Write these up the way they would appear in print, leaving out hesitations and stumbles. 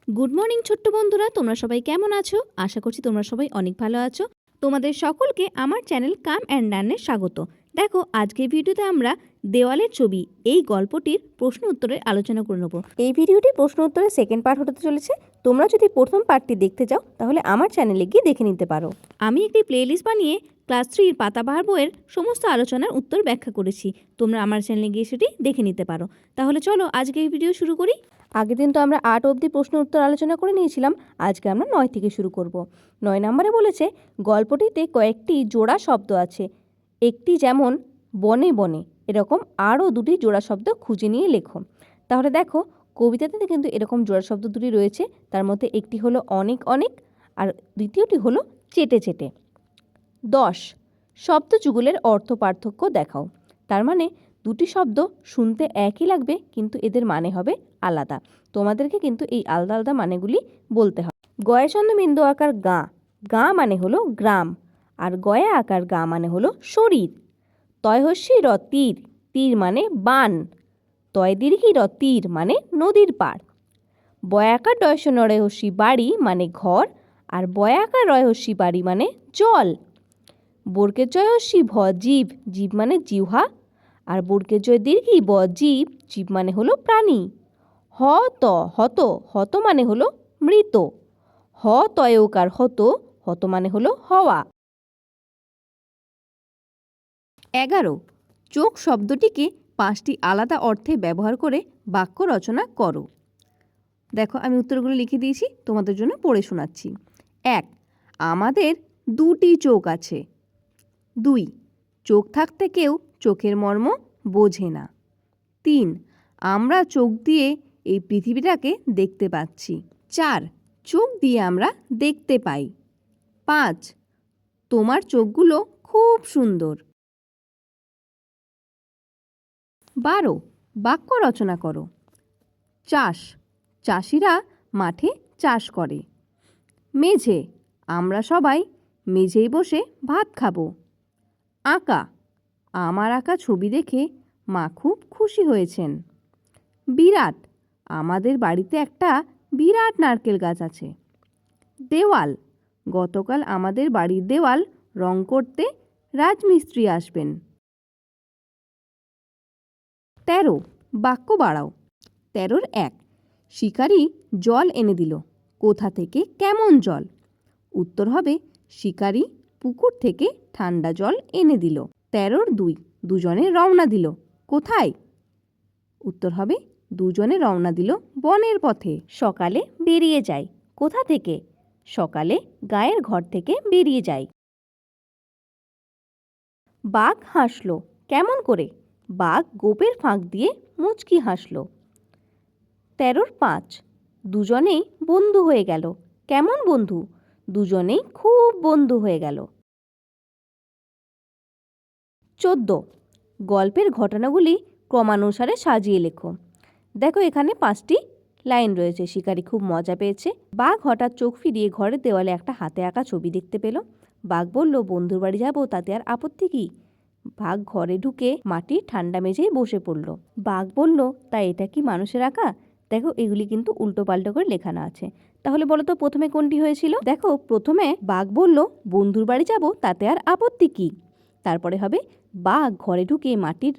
Good morning ছোট্ট বন্ধুরা, তোমরা সবাই কেমন আছো? আশা করছি তোমরা সবাই অনেক ভালো আছো। তোমাদের সকলকে আমার চ্যানেল কাম অ্যান্ড লার্নে স্বাগত। দেখো, আজকের ভিডিওতে আমরা দেওয়ালের ছবি এই গল্পটির প্রশ্ন উত্তরের আলোচনা করে নেব। এই ভিডিওটি প্রশ্ন উত্তরের সেকেন্ড পার্ট হতে চলেছে। তোমরা যদি প্রথম পার্টটি দেখতে চাও তাহলে আমার চ্যানেলে গিয়ে দেখে নিতে পারো। আমি একটি প্লেলিস্ট বানিয়ে ক্লাস 3 পাতাবাহার বইয়ের সমস্ত আলোচনার উত্তর ব্যাখ্যা করেছি। তোমরা আমার চ্যানেলে গিয়ে সেটি দেখে নিতে পারো। তাহলে চলো আজকে এই ভিডিও শুরু করি। আগের দিন তো আমরা 8 অবধি প্রশ্ন উত্তর আলোচনা করে নিয়েছিলাম। আজকে আমরা 9 থেকে শুরু করব। 9 নম্বরে বলেছে, গল্পটিতে কয়েকটি জোড়া শব্দ আছে। একটি যেমন বনে বনে, এরকম আরও দুটি জোড়া শব্দ খুঁজে নিয়ে লেখো। তাহলে দেখো, কবিতাতে কিন্তু এরকম জোড়া শব্দ দুটি রয়েছে। তার মধ্যে একটি হলো অনেক অনেক, আর দ্বিতীয়টি হলো চেটে চেটে। 10 শব্দ যুগলের অর্থ পার্থক্য দেখাও। তার মানে দুটি শব্দ শুনতে একই লাগবে, কিন্তু এদের মানে হবে আলাদা। তোমাদেরকে কিন্তু এই আলাদা আলাদা মানেগুলি বলতে হবে। গয়ে ছন্দবিন্দু আকার গা, গা মানে হলো গ্রাম, আর গয়া আকার গা মানে হলো শরীর। তয় হস্যি র তীর, তীর মানে বান। তয় দীর্ঘি র তীর মানে নদীর পাড়। বয়াকার ডয়স নরে হস্যি বাড়ি মানে ঘর, আর বয়াকার রয় হস্যি বাড়ি মানে জল। বর্গের জয় হস্যি ভ জীব, জীব মানে জিহ্বা, আর বর্গের জয় দীর্ঘি ব জীব, জীব মানে হলো প্রাণী। হ ত হত, হত মানে হলো মৃত। হ তয়কার হত, হত মানে হলো হওয়া। 11 চোখ শব্দটিকে 5টি আলাদা অর্থে ব্যবহার করে বাক্য রচনা করো। দেখো, আমি উত্তরগুলো লিখে দিয়েছি, তোমাদের জন্য পড়ে শোনাচ্ছি। 1 আমাদের দুটি চোখ আছে। 2 চোখ থাকতে কেউ চোখের মর্ম বোঝে না। 3 আমরা চোখ দিয়ে এই পৃথিবীটাকে দেখতে পাচ্ছি। 4 চোখ দিয়ে আমরা দেখতে পাই। 5 তোমার চোখগুলো খুব সুন্দর। 12 বাক্য রচনা করো। চাষ, চাষিরা মাঠে চাষ করে। মেঝে, আমরা সবাই মেঝেয় বসে ভাত খাবো। আঁকা, আমার আঁকা ছবি দেখে মা খুব খুশি হয়েছেন। বিরাট, আমাদের বাড়িতে একটা বিরাট নারকেল গাছ আছে। দেওয়াল, গতকাল আমাদের বাড়ির দেওয়াল রং করতে রাজমিস্ত্রি আসবেন। 13 বাক্য বাড়াও। 13-র 1 শিকারি জল এনে দিল। কোথা থেকে, কেমন জল? উত্তর হবে শিকারি পুকুর থেকে ঠান্ডা জল এনে দিল। 13-র 2 দুজনে রওনা দিল। কোথায়? উত্তর হবে দুজনে রওনা দিল বনের পথে। সকালে বেরিয়ে যায়। কোথা থেকে? সকালে গায়ের ঘর থেকে বেরিয়ে যায়। বাঘ হাসল। কেমন করে? বাঘ গোপের ফাঁক দিয়ে মুচকি হাসল। 13-র 5 দুজনেই বন্ধু হয়ে গেল। কেমন বন্ধু? দুজনেই খুব বন্ধু হয়ে গেল। 14 গল্পের ঘটনাগুলি ক্রমানুসারে সাজিয়ে লেখো। দেখো, এখানে 5টি লাইন রয়েছে। শিকারি খুব মজা পেয়েছে। বাঘ হঠাৎ চোখ ফিরিয়ে ঘরের দেওয়ালে একটা হাতে আঁকা ছবি দেখতে পেল। বাঘ বলল, বন্ধুর বাড়ি যাবো, তাতে আর আপত্তি কি? বাঘ ঘরে ঢুকে মাটির ঠান্ডা মেঝেই বসে পড়ল। বাঘ বলল, তা এটা কি মানুষের আঁকা? দেখো, এগুলি কিন্তু উল্টো পাল্টো করে লেখানো আছে। তাহলে বলো তো প্রথমে কোনটি হয়েছিল? দেখো, প্রথমে বাঘ বলল, বন্ধুর বাড়ি যাব, তাতে আর আপত্তি কি। তারপরে হবে বাঘ ঘরে ঢুকে মাটির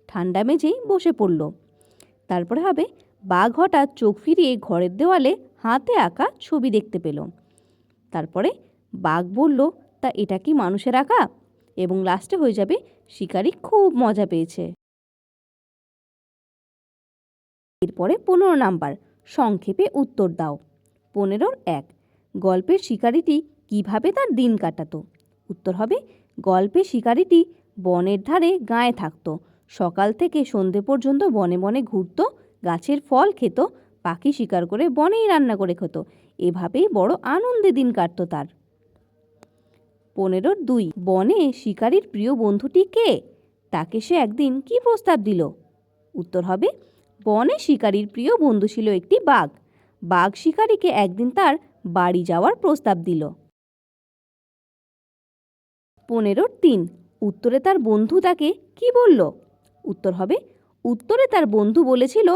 ঠান্ডা মেঝেই বসে পড়ল। তারপরে হবে বাঘ হঠাৎ চোখ ফিরিয়ে ঘরের দেওয়ালে হাতে আঁকা ছবি দেখতে পেল। তারপরে বাঘ বলল, তা এটা কি মানুষের আঁকা? এবং লাস্টে হয়ে যাবে শিকারি খুব মজা পেয়েছে। এরপরে 15 নাম্বার সংক্ষেপে উত্তর দাও। 15-র 1 গল্পের শিকারিটি কিভাবে তার দিন কাটাতো? উত্তর হবে গল্পে শিকারিটি বনের ধারে গায়ে থাকতো। সকাল থেকে সন্ধে পর্যন্ত বনে বনে ঘুরতো, গাছের ফল খেত, পাখি শিকার করে বনেই রান্না করে খেত। এভাবেই বড় আনন্দে দিন কাটতো তার। 15-র 2 বনে শিকারির প্রিয় বন্ধুটি কে? তাকে সে একদিন কি প্রস্তাব দিল? উত্তর হবে বনে শিকারির প্রিয় বন্ধু ছিল একটি বাঘ। বাঘ শিকারিকে একদিন তার বাড়ি যাওয়ার প্রস্তাব দিল। 15-র 3 উত্তরে তার বন্ধু তাকে কি বলল? উত্তর হবে উত্তরে তার বন্ধু বলেছিল,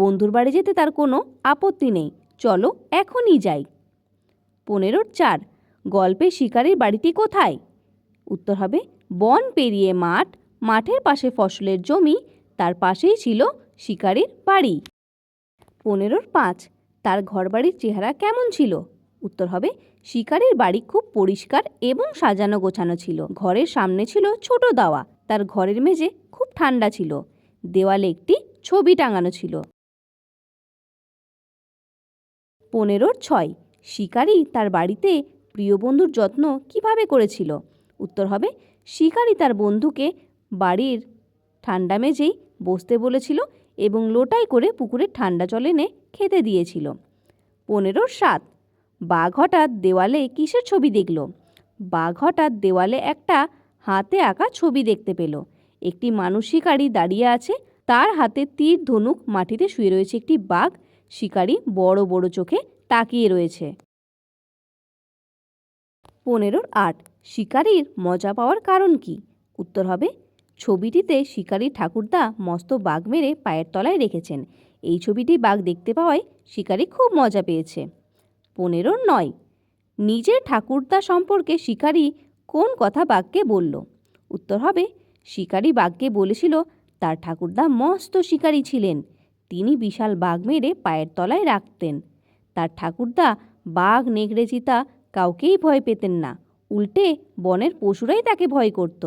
বন্ধুর বাড়ি যেতে তার কোনো আপত্তি নেই, চলো এখনই যাই। 15-4 গল্পের শিকারীর বাড়িটি কোথায়? উত্তর হবে বন পেরিয়ে মাঠ, মাঠের পাশে ফসলের জমি, তার পাশেই ছিল শিকারীর বাড়ি। 15-5 তার ঘরবাড়ির চেহারা কেমন ছিল? উত্তর হবে শিকারীর বাড়ি খুব পরিষ্কার এবং সাজানো গোছানো ছিল। ঘরের সামনে ছিল ছোট দাওয়া, তার ঘরের মেঝে খুব ঠান্ডা ছিল, দেওয়ালে একটি ছবি টাঙানো ছিল। 15-6 শিকারী তার বাড়িতে প্রিয় বন্ধুর যত্ন কিভাবে করেছিল? উত্তর হবে শিকারী তার বন্ধুকে বাড়ির ঠান্ডা মেঝেই বসতে বলেছিল এবং লোটায় করে পুকুরের ঠান্ডা জল এনে খেতে দিয়েছিল। 15-7 বাঘ হঠাৎ দেওয়ালে কিসের ছবি দেখল? বাঘ হঠাৎ দেওয়ালে একটা হাতে আঁকা ছবি দেখতে পেল। একটি মানুষ শিকারী দাঁড়িয়ে আছে, তার হাতে তীর ধনুক, মাটিতে শুয়ে রয়েছে একটি বাঘ, শিকারী বড় বড় চোখে তাকিয়ে রয়েছে। 15-8 শিকারীর মজা পাওয়ার কারণ কি? উত্তর হবে ছবিটিতে শিকারীর ঠাকুরদা মস্ত বাঘ মেরে পায়ের তলায় রেখেছেন। এই ছবিটি বাঘ দেখতে পাওয়ায় শিকারী খুব মজা পেয়েছে। 15-9 নিজের ঠাকুরদা সম্পর্কে শিকারী কোন কথা বাঘকে বলল? উত্তর হবে শিকারী বাঘকে বলেছিল তার ঠাকুরদা মস্ত শিকারী ছিলেন, তিনি বিশাল বাঘ মেরে পায়ের তলায় রাখতেন। তার ঠাকুরদা বাঘ, নেকড়ে, চিতা কাউকেই ভয় পেতেন না, উল্টে বনের পশুরাই তাকে ভয় করত।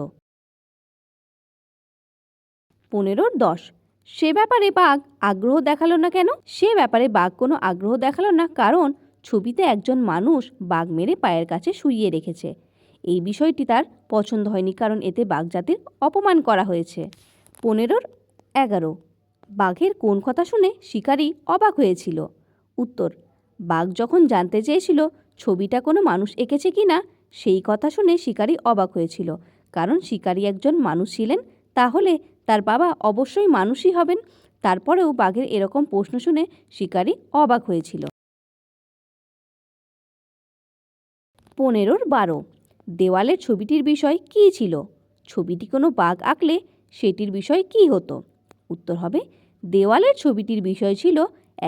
15-10 সে ব্যাপারে বাঘ আগ্রহ দেখালো না কেন? সে ব্যাপারে বাঘ কোনো আগ্রহ দেখালো না কারণ ছবিতে একজন মানুষ বাঘ মেরে পায়ের কাছে শুইয়ে রেখেছে। এই বিষয়টি তার পছন্দ হয়নি কারণ এতে বাঘ জাতির অপমান করা হয়েছে। 15-11 বাঘের কোন কথা শুনে শিকারী অবাক হয়েছিল? উত্তর বাঘ যখন জানতে চেয়েছিল ছবিটা কোনো মানুষ এঁকেছে কিনা, সেই কথা শুনে শিকারী অবাক হয়েছিল কারণ শিকারী একজন মানুষ ছিলেন, তাহলে তার বাবা অবশ্যই মানুষই হবেন। তারপরেও বাঘের এরকম প্রশ্ন শুনে শিকারী অবাক হয়েছিল। 15-12 দেওয়ালের ছবিটির বিষয় কী ছিল? ছবিটি কোনো বাঘ আঁকলে সেটির বিষয় কী হতো? উত্তর হবে দেওয়ালের ছবিটির বিষয় ছিল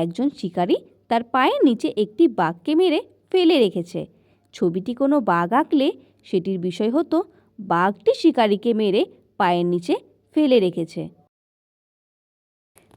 একজন শিকারী তার পায়ের নিচে একটি বাঘকে মেরে ফেলে রেখেছে। ছবিটি কোনো বাঘ আঁকলে সেটির বিষয় হতো বাঘটি শিকারীকে মেরে পায়ের নিচে ফেলে রেখেছে।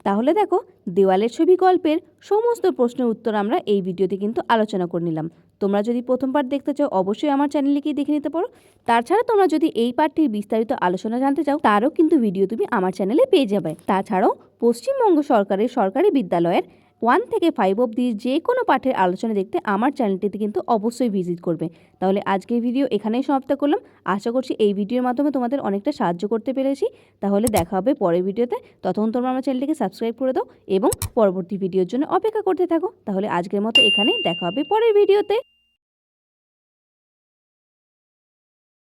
তাহলে দেখো দেওয়ালের ছবি গল্পের সমস্ত প্রশ্নের উত্তর আমরা এই ভিডিওতে কিন্তু আলোচনা করে নিলাম। তোমরা যদি প্রথমবার দেখতে চাও অবশ্যই আমার চ্যানেলে গিয়ে দেখে নিতে পারো। তাছাড়া তোমরা যদি এই পাঠটির বিস্তারিত আলোচনা জানতে চাও তারও কিন্তু ভিডিও তুমি আমার চ্যানেলে পেয়ে যাবে। তাছাড়াও পশ্চিমবঙ্গ সরকারের সরকারি বিদ্যালয়ের 1 থেকে 5 অবধি যে কোনো পাঠের আলোচনা দেখতে আমার চ্যানেলটিতে কিন্তু অবশ্যই ভিজিট করবে। তাহলে আজকের ভিডিও এখানেই সমাপ্ত করলাম। আশা করছি এই ভিডিওর মাধ্যমে তোমাদের অনেকটা সাহায্য করতে পেরেছি। তাহলে দেখা হবে পরের ভিডিওতে। ততক্ষণ তোমরা আমার চ্যানেলটিকে সাবস্ক্রাইব করে দাও এবং পরবর্তী ভিডিওর জন্য অপেক্ষা করতে থাকো। তাহলে আজকের মতো এখানেই, দেখা হবে পরের ভিডিওতে।